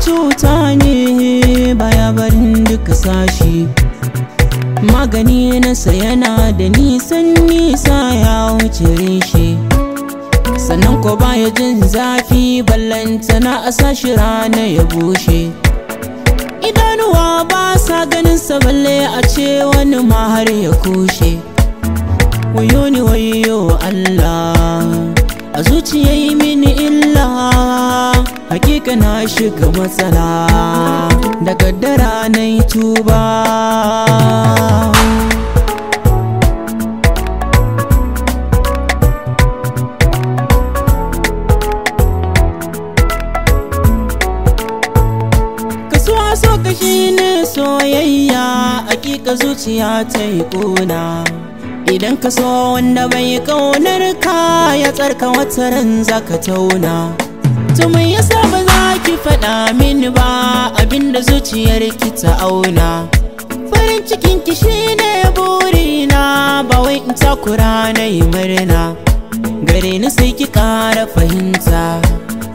cuta ne baya barin duka sashi, magani nasa yana da nisan nisa ya wuce reshe, sannan ko baya jin zafi ballantana a sashi rana ya bushe. Idanuwa ba sa ganin sa balle a ce wani ma har ya kushe. Wayo ni wayo Allah, a zuciya yi mini illa, hakika na shiga matsala, da kaddara na yi tuba. Kasuwa so kashi ne soyayya, hakika zuciya ta yi ƙuna. Idan ka so wanda bai kaunar ka ya tsarka wata ran zaka tauna. To mai yasa ba za ki faɗa mini ba abinda zuciyar ki ta auna? Farin cikin ki shine burina, ba wai in takura na yi murna. Gare ni sai ki ƙara fahimta,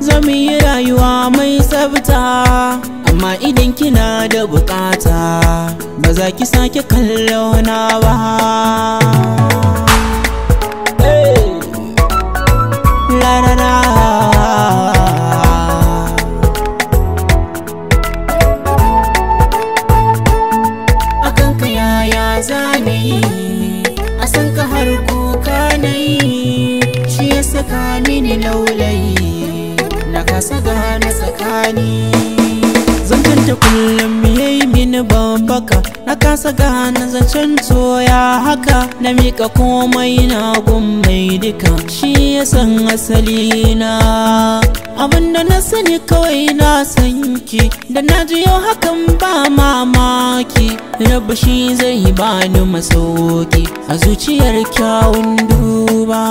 zamu yi rayuwa mai tsafta, amma idan kina da bukata ba za ki sake kallo na ba. La la la, akan ka yaya zane, a san ka har kuka nayi, shi ya saka mini laulayi, na kasa gane tsakani. Zancen ta kullum yayi mini bambaka, na kasa gane zancen soya haka, na mika komai na gun mai duka, shi ya san asali na. Abinda na sani kawai na san ki, da na ji yau hakan ba mamaki, rabu shi zai bani masauki a zuciyar kyawun duba.